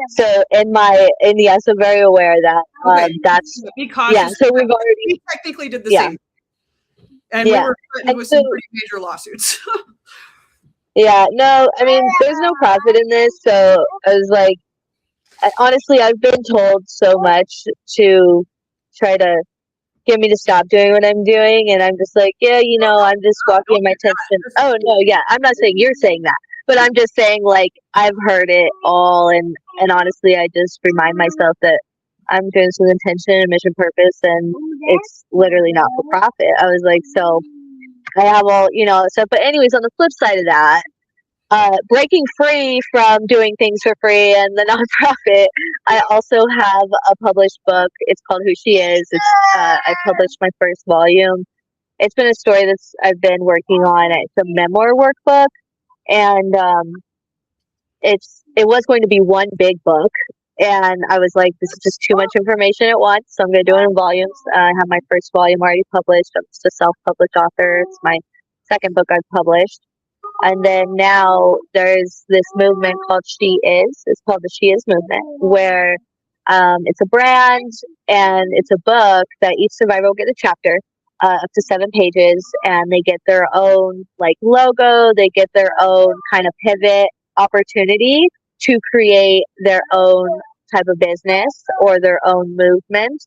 Speaker 4: So yes, I'm very aware that that's
Speaker 3: be cautious.
Speaker 4: Yeah. So we
Speaker 3: technically did the same, and we were threatened with some pretty major lawsuits.
Speaker 4: Yeah. No, I mean, there's no profit in this. So I was like, honestly, I've been told so much to try to get me to stop doing what I'm doing, and I'm just like, yeah, I'm just walking in my tension. Oh no, yeah, I'm not saying you're saying that, but I'm just saying like I've heard it all, and honestly, I just remind myself that I'm doing this with intention and mission purpose, and it's literally not for profit. I was like, so I have all stuff, but anyways, on the flip side of that, breaking free from doing things for free and the nonprofit, I also have a published book. It's called Who She Is. I published my first volume. It's been a story I've been working on. It's a memoir workbook, and it was going to be one big book, and I was like, this is just too much information at once, so I'm going to do it in volumes. I have my first volume already published. I'm just a self-published author. It's my second book I've published. And then now there's this movement called She Is. It's called the She Is movement, where it's a brand and it's a book that each survivor will get a chapter, up to 7 pages, and they get their own like logo. They get their own kind of pivot opportunity to create their own type of business or their own movement.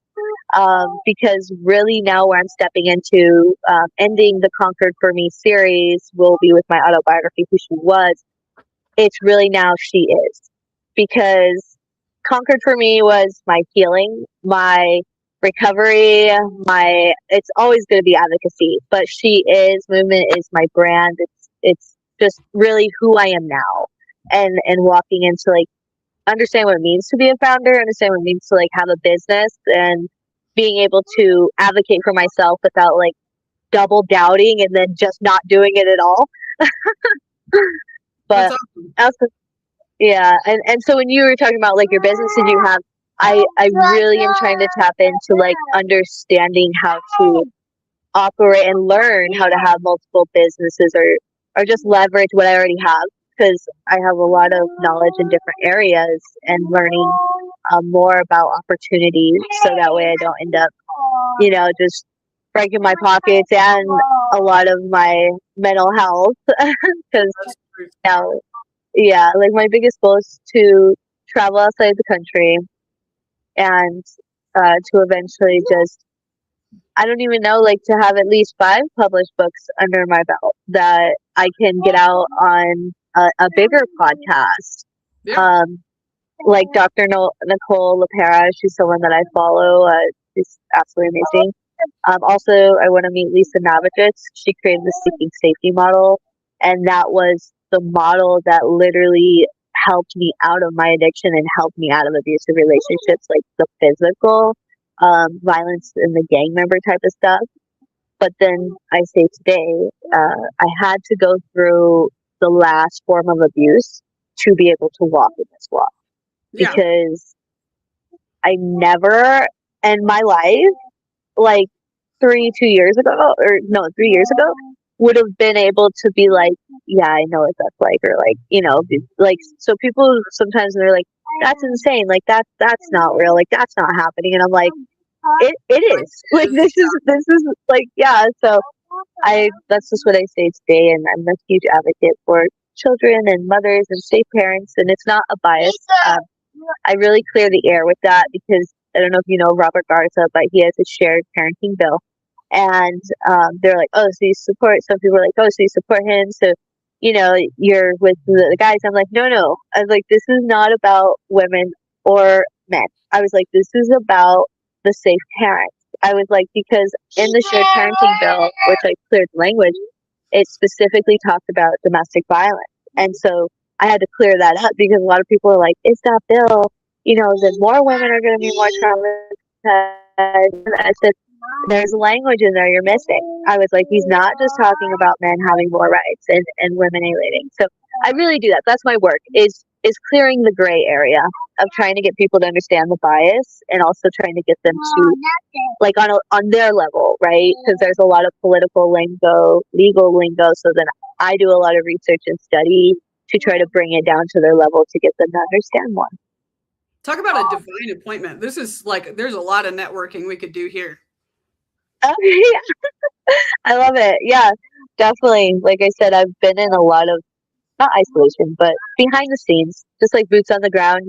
Speaker 4: Because really now where I'm stepping into ending the Conquered for Me series will be with my autobiography, Who She Was. It's really now She Is. Because Conquered for Me was my healing, my recovery, it's always going to be advocacy, but She Is movement is my brand. It's just really who I am now, and walking into like understand what it means to be a founder, understand what it means to like have a business, and being able to advocate for myself without like double doubting and then just not doing it at all. But awesome. Yeah, and so when you were talking about like your business that you have, I really am trying to tap into like understanding how to operate and learn how to have multiple businesses or just leverage what I already have, because I have a lot of knowledge in different areas, and learning more about opportunities, so that way I don't end up, just breaking my pockets and a lot of my mental health. Because now, yeah, like my biggest goal is to travel outside the country and to eventually just, I don't even know, like to have at least 5 published books under my belt that I can get out on a bigger podcast.
Speaker 3: Yeah.
Speaker 4: Like Dr. Nicole LaPera, she's someone that I follow. She's absolutely amazing. Also, I want to meet Lisa Navajits. She created the Seeking Safety model, and that was the model that literally helped me out of my addiction and helped me out of abusive relationships, like the physical violence and the gang member type of stuff. But then I say today, I had to go through the last form of abuse to be able to walk in this walk. Yeah. Because I never in my life, like 3 years ago, would have been able to be like, yeah, I know what that's like, or like, like, so people sometimes they're like, that's insane, like that's not real, like that's not happening, and I'm like, it is, like this is like, yeah. So that's just what I say today, and I'm a huge advocate for children and mothers and safe parents, and it's not a bias. I really clear the air with that, because I don't know if you know Robert Garza, but he has a shared parenting bill. And they're like, oh, so you support, some people are like, oh, so you support him, so, you're with the guys. I'm like, no. I was like, this is not about women or men. I was like, this is about the safe parents. I was like, because in the shared parenting bill, which I cleared the language, it specifically talked about domestic violence. And so I had to clear that up because a lot of people are like, is that bill, then more women are going to be more traumatized. And I said, there's language in there you're missing. I was like, he's not just talking about men having more rights and women alienating. So I really do that. That's my work, is clearing the gray area of trying to get people to understand the bias and also trying to get them to, like, on their level, right? Because there's a lot of political lingo, legal lingo. So then I do a lot of research and study to try to bring it down to their level to get them to understand more.
Speaker 3: Talk about a divine appointment. This is like, there's a lot of networking we could do here.
Speaker 4: Oh, yeah. I love it. Yeah, definitely. Like I said, I've been in a lot of, not isolation, but behind the scenes, just like boots on the ground,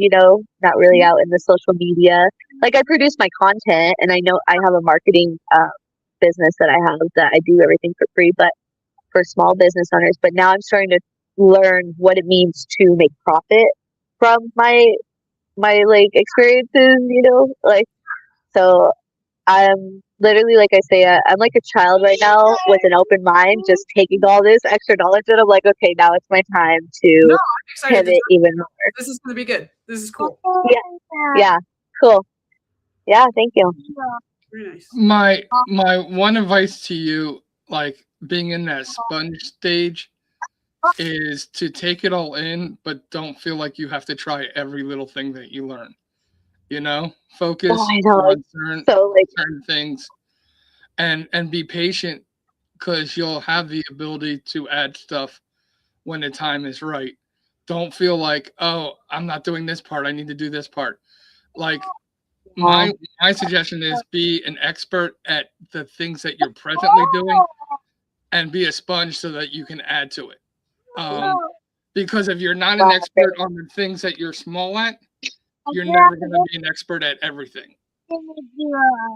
Speaker 4: not really out in the social media. Like, I produce my content, and I know I have a marketing business that I do everything for free, but for small business owners. But now I'm starting to learn what it means to make profit from my like experiences, like, so I'm literally, like I say, I'm like a child right now with an open mind, just taking all this extra knowledge, and I'm like, okay, now it's my time to pivot even more.
Speaker 3: This is going to be good. This is cool.
Speaker 4: Yeah, cool. Yeah, thank you.
Speaker 3: Very nice.
Speaker 1: My one advice to you, like being in that sponge stage, is to take it all in, but don't feel like you have to try every little thing that you learn. Focus on certain things, and be patient, because you'll have the ability to add stuff when the time is right. Don't feel like, oh, I'm not doing this part, I need to do this part. Like, my suggestion is be an expert at the things that you're presently doing, and be a sponge so that you can add to it. Because if you're not an expert on the things that you're small at, you're never going to be an expert at everything.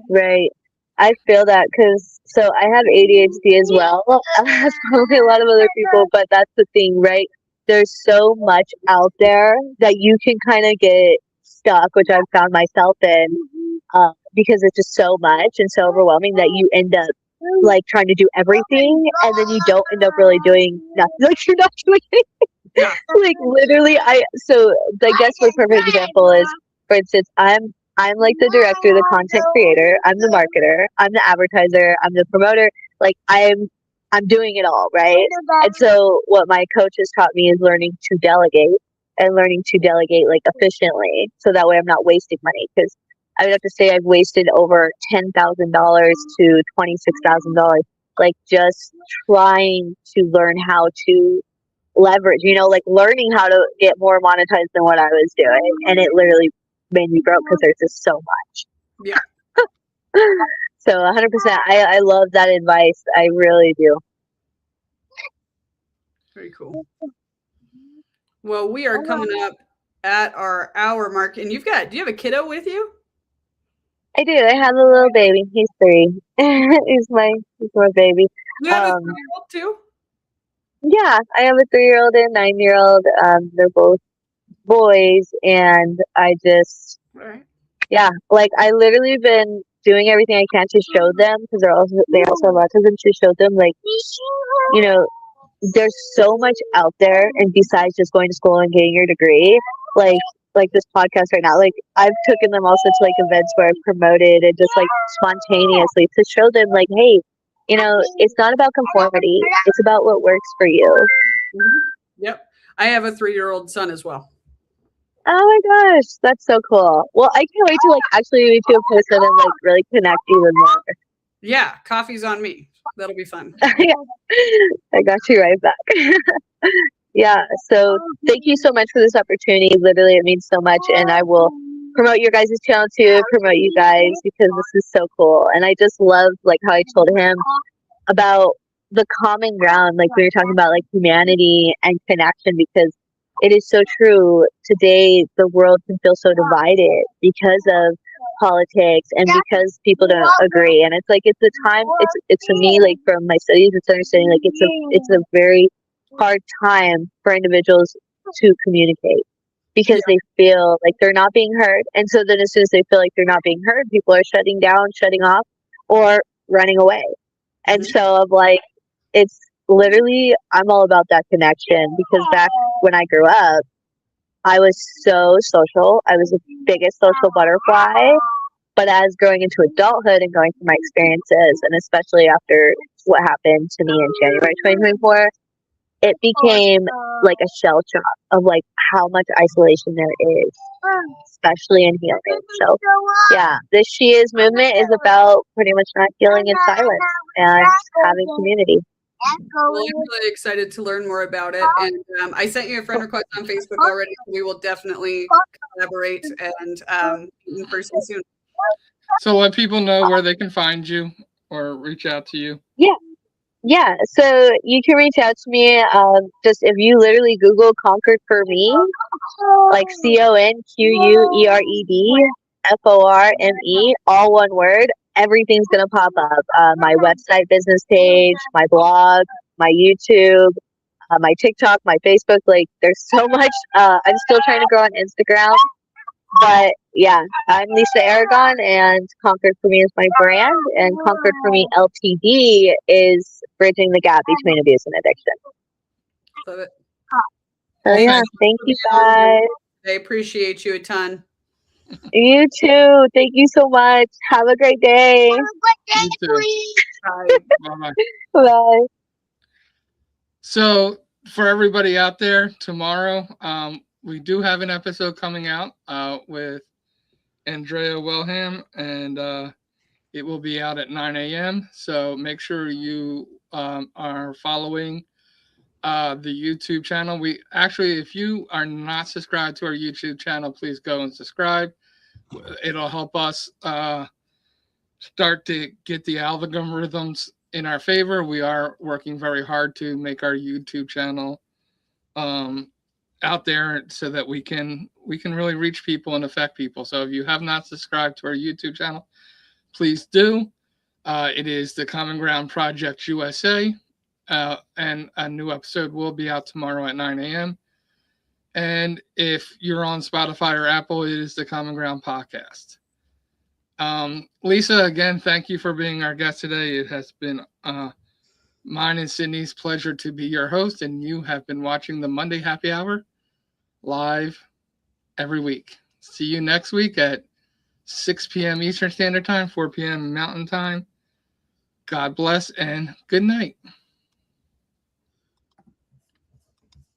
Speaker 4: Right. I feel that, because so I have ADHD as well. As probably a lot of other people, but that's the thing, right? There's so much out there that you can kind of get stuck, which I've found myself in, because it's just so much and so overwhelming that you end up like trying to do everything, and then you don't end up really doing nothing. Like, you're not doing anything. Like, literally, I guess my perfect example is, for instance, I'm like the director, the content creator, I'm the marketer, I'm the advertiser, I'm the promoter. Like, I'm doing it all, right? And so what my coach has taught me is learning to delegate, and learning to delegate like efficiently, so that way I'm not wasting money. Because I would have to say I've wasted over $10,000 to $26,000, like, just trying to learn how to leverage, like learning how to get more monetized than what I was doing. And it literally made me broke because there's just so much.
Speaker 3: Yeah.
Speaker 4: So 100%, I love that advice. I really do.
Speaker 3: Very cool. Well, we are coming up at our hour mark, and do you have a kiddo with you?
Speaker 4: I do. I have a little baby. He's 3. he's my baby.
Speaker 3: You have a 3-year-old too?
Speaker 4: Yeah, I have a 3-year-old and a 9-year-old. They're both boys, and I just, yeah, like, I literally been doing everything I can to show them, because they also have autism, to show them, like, there's so much out there, and besides just going to school and getting your degree, like this podcast right now, like, I've taken them also to like events where I've promoted, and just like spontaneously to show them, like, hey, it's not about conformity, it's about what works for you.
Speaker 3: Mm-hmm. Yep. I have a 3-year-old son as well.
Speaker 4: Oh my gosh, that's so cool. Well, I can't wait to like actually meet you in person and like really connect even more.
Speaker 3: Yeah, coffee's on me. That'll be fun.
Speaker 4: I got you right back. Yeah, so thank you so much for this opportunity. Literally, it means so much, and I will promote your guys' channel too, promote you guys, because this is so cool. And I just love like how I told him about the common ground, like we were talking about like humanity and connection, because it is so true. Today, the world can feel so divided because of politics and because people don't agree. And it's like, it's a time, it's to me, like from my studies, it's understanding like it's a very hard time for individuals to communicate, because they feel like they're not being heard. And so then as soon as they feel like they're not being heard, people are shutting down, shutting off. or running away. And
Speaker 3: Mhm.
Speaker 4: so I'm like, it's literally, I'm all about that connection, because back when I grew up, I was so social. I was the biggest social butterfly. But as growing into adulthood and going through my experiences, and especially after what happened to me in January 2024, it became like a shell shock of like how much isolation there is, especially in healing. So yeah, this She Is movement is about pretty much not healing in silence and having community.
Speaker 3: Well, I'm really excited to learn more about it. And I sent you a friend request on Facebook already. So we will definitely collaborate and meet in person soon.
Speaker 1: So let people know where they can find you or reach out to you.
Speaker 4: Yeah, so you can reach out to me. Just if you literally Google Conquered for Me, like CONQUERED all one word, everything's gonna pop up. My website, business page, my blog, my YouTube, my TikTok, my Facebook. Like, there's so much. I'm still trying to grow on Instagram. But yeah, I'm Lisa Aragon, and Conquered for Me is my brand, and Conquered for Me LTD is bridging the gap between abuse and addiction.
Speaker 3: Love it.
Speaker 4: So yeah, thank you guys.
Speaker 3: I appreciate you a ton.
Speaker 4: You too. Thank you so much. Have a great day.
Speaker 1: You too.
Speaker 3: Bye.
Speaker 1: Bye.
Speaker 4: Bye.
Speaker 1: So for everybody out there, tomorrow we do have an episode coming out with Andrea Wellham, and it will be out at 9 a.m. So make sure you are following the YouTube channel. We actually, if you are not subscribed to our YouTube channel, please go and subscribe. It'll help us start to get the algorithms in our favor. We are working very hard to make our YouTube channel out there so that we can really reach people and affect people. So if you have not subscribed to our YouTube channel, please do. It is the Common Ground Project USA, and a new episode will be out tomorrow at 9 a.m. And if you're on Spotify or Apple, it is the Common Ground Podcast. Lisa, again, thank you for being our guest today. It has been mine and Sydney's pleasure to be your host, and you have been watching the Monday Happy Hour live every week. See you next week at 6 p.m. Eastern Standard Time, 4 p.m. Mountain Time. God bless and good night.